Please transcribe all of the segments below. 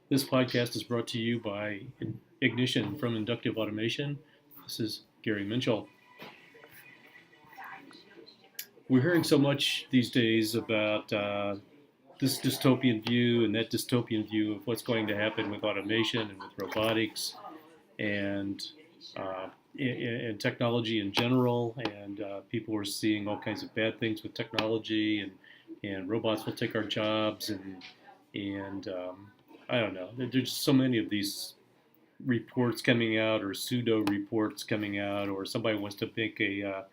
This podcast is brought to you by Ignition from Inductive Automation. This is Gary Minchell. We're hearing so much these days about this dystopian view and that dystopian view of what's going to happen with automation and with robotics and uh, and technology in general. And people are seeing all kinds of bad things with technology, and robots will take our jobs, and I don't know. There's so many of these reports coming out, or pseudo reports coming out, or somebody wants to make a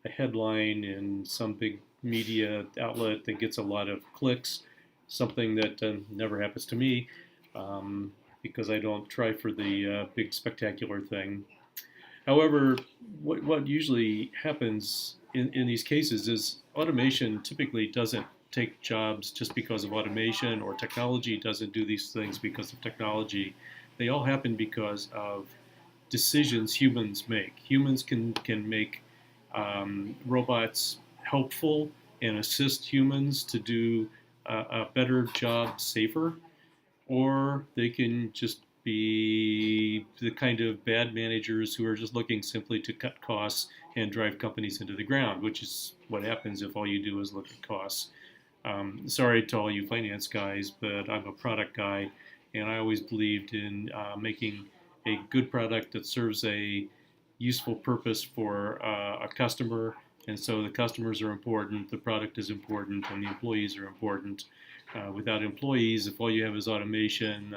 headline in some big media outlet that gets a lot of clicks, something that never happens to me because I don't try for the big spectacular thing. However, what usually happens in these cases is automation typically doesn't take jobs just because of automation, or technology doesn't do these things because of technology. They all happen because of decisions humans make. Humans can make robots helpful and assist humans to do a better job safer, or they can just be the kind of bad managers who are just looking simply to cut costs and drive companies into the ground, which is what happens if all you do is look at costs. Sorry to all you finance guys, but I'm a product guy, and I always believed in making a good product that serves a useful purpose for a customer. And so the customers are important, the product is important, and the employees are important. Without employees, if all you have is automation,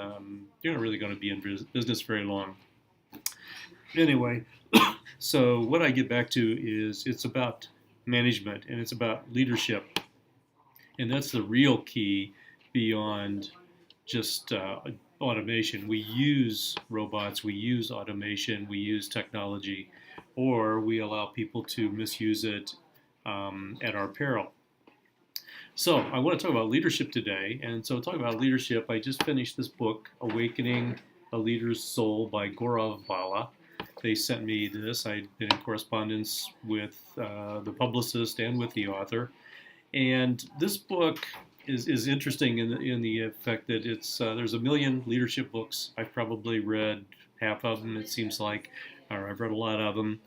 you're not really going to be in business very long. Anyway, so what I get back to is it's about management and it's about leadership. And that's the real key beyond just automation. We use robots, we use automation, we use technology, or we allow people to misuse it at our peril. So I want to talk about leadership today. And so talking about leadership, I just finished this book, Awakening a Leader's Soul by Gaurav Bhalla. They sent me this. I'd been in correspondence with the publicist and with the author. And this book is interesting in the effect that it's there's a million leadership books. I've probably read half of them, it seems like, or I've read a lot of them.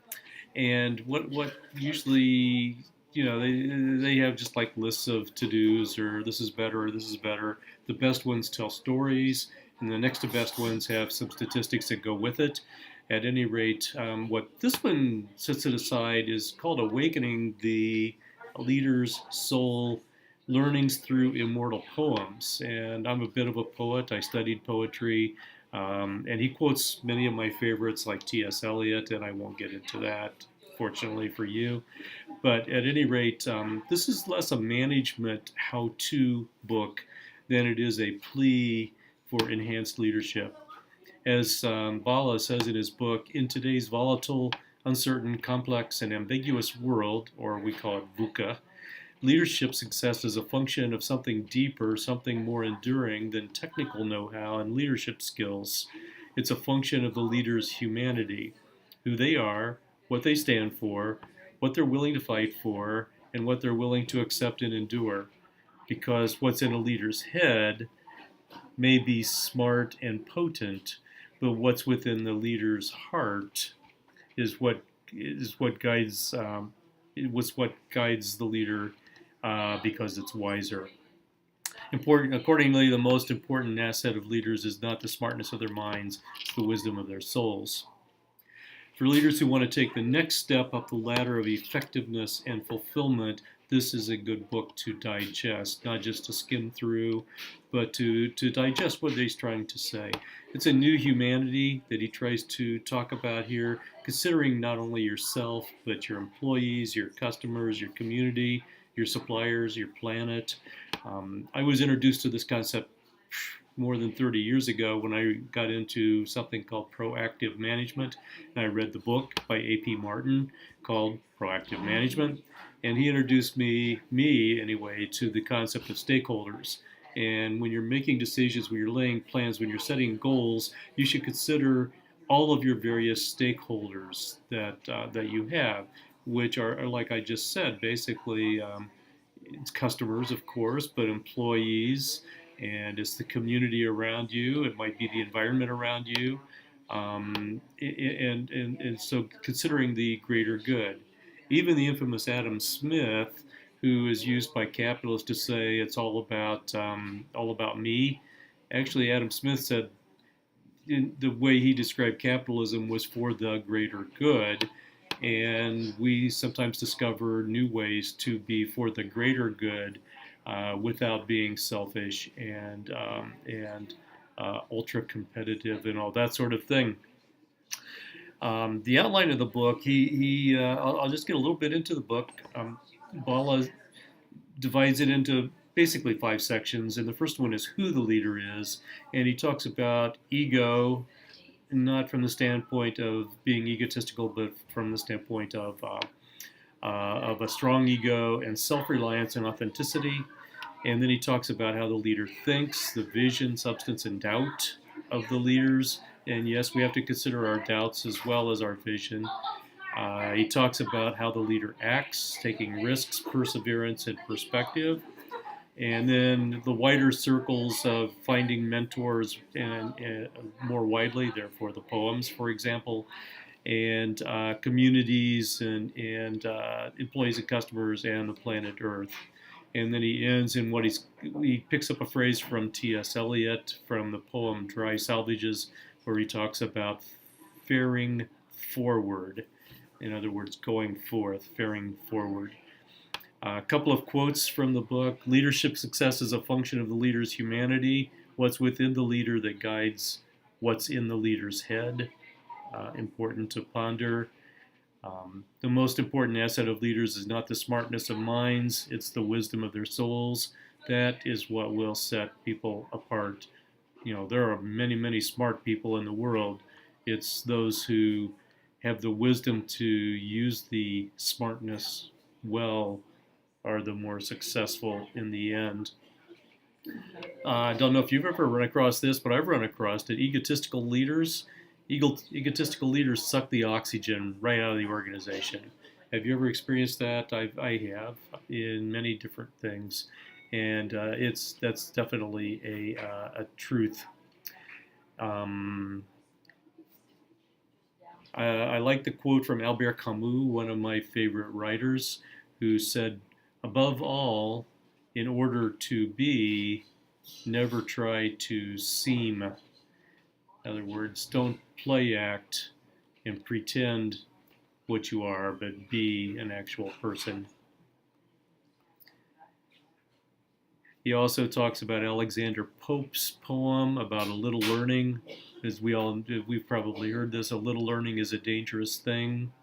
And what usually, they have just like lists of to-dos, or this is better, or this is better. The best ones tell stories, and the next to best ones have some statistics that go with it. At any rate, what this one sets it aside is called Awakening the Leader's Soul, Learnings Through Immortal Poems. And I'm a bit of a poet. I studied poetry. And he quotes many of my favorites like T.S. Eliot, and I won't get into that, fortunately for you. But at any rate, this is less a management how-to book than it is a plea for enhanced leadership. As Bala says in his book, in today's volatile, uncertain, complex, and ambiguous world, or we call it VUCA, leadership success is a function of something deeper, something more enduring than technical know-how and leadership skills. It's a function of the leader's humanity, who they are, what they stand for, what they're willing to fight for, and what they're willing to accept and endure. Because what's in a leader's head may be smart and potent, but what's within the leader's heart is what guides it was what guides the leader because it's wiser. Accordingly, the most important asset of leaders is not the smartness of their minds, it's the wisdom of their souls. For leaders who want to take the next step up the ladder of effectiveness and fulfillment, this is a good book to digest, not just to skim through, but to digest what he's trying to say. It's a new humanity that he tries to talk about here, considering not only yourself, but your employees, your customers, your community, your suppliers, your planet. I was introduced to this concept more than 30 years ago when I got into something called proactive management, and I read the book by A.P. Martin called Proactive Management, and he introduced me anyway, to the concept of stakeholders. And when you're making decisions, when you're laying plans, when you're setting goals, you should consider all of your various stakeholders that you have, which are like I just said, basically it's customers, of course, but employees, and it's the community around you. It might be the environment around you, and so considering the greater good. Even the infamous Adam Smith, who is used by capitalists to say it's all about me. Actually, Adam Smith said the way he described capitalism was for the greater good, and we sometimes discover new ways to be for the greater good without being selfish and ultra competitive and all that sort of thing. The outline of the book, I'll just get a little bit into the book. Bhalla divides it into basically 5 sections, and the first one is who the leader is, and he talks about ego, not from the standpoint of being egotistical, but from the standpoint of a strong ego and self-reliance and authenticity. And then he talks about how the leader thinks, the vision, substance, and doubt of the leaders. And yes, we have to consider our doubts as well as our vision. He talks about how the leader acts, taking risks, perseverance, and perspective. And then the wider circles of finding mentors and more widely, therefore the poems, for example, and communities and employees and customers and the planet Earth. And then he ends in he picks up a phrase from T.S. Eliot from the poem Dry Salvages, where he talks about faring forward. In other words, going forth, faring forward. A couple of quotes from the book. Leadership success is a function of the leader's humanity. What's within the leader that guides what's in the leader's head. Important to ponder. The most important asset of leaders is not the smartness of minds, it's the wisdom of their souls. That is what will set people apart. There are many, many smart people in the world. It's those who have the wisdom to use the smartness well are the more successful in the end. I don't know if you've ever run across this, but I've run across it. Egotistical leaders suck the oxygen right out of the organization. Have you ever experienced that? I have in many different things, and that's definitely a truth. I like the quote from Albert Camus, one of my favorite writers, who said, "Above all, in order to be, never try to seem." In other words, don't play act and pretend what you are, but be an actual person. He also talks about Alexander Pope's poem about a little learning. As we've probably heard this, a little learning is a dangerous thing.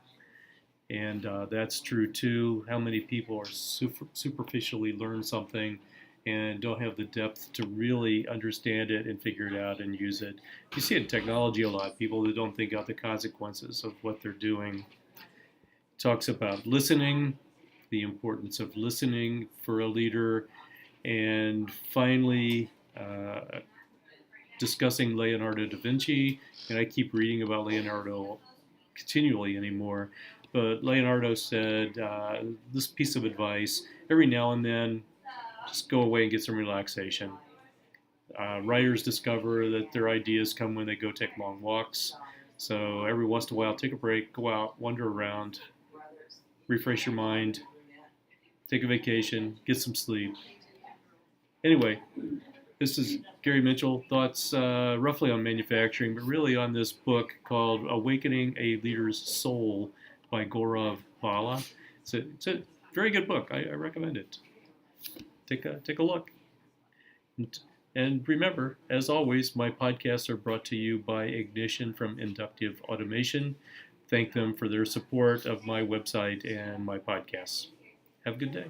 And that's true too. How many people are superficially learn something and don't have the depth to really understand it and figure it out and use it? You see it in technology a lot, people that don't think out the consequences of what they're doing. Talks about listening, the importance of listening for a leader, and finally discussing Leonardo da Vinci. And I keep reading about Leonardo continually anymore. But Leonardo said this piece of advice: every now and then, just go away and get some relaxation. Writers discover that their ideas come when they go take long walks. So every once in a while, take a break, go out, wander around, refresh your mind, take a vacation, get some sleep. Anyway, this is Gary Mitchell, thoughts roughly on manufacturing, but really on this book called Awakening a Leader's Soul by Gaurav Bhalla. It's a very good book. I recommend it. Take a look. And remember, as always, my podcasts are brought to you by Ignition from Inductive Automation. Thank them for their support of my website and my podcasts. Have a good day.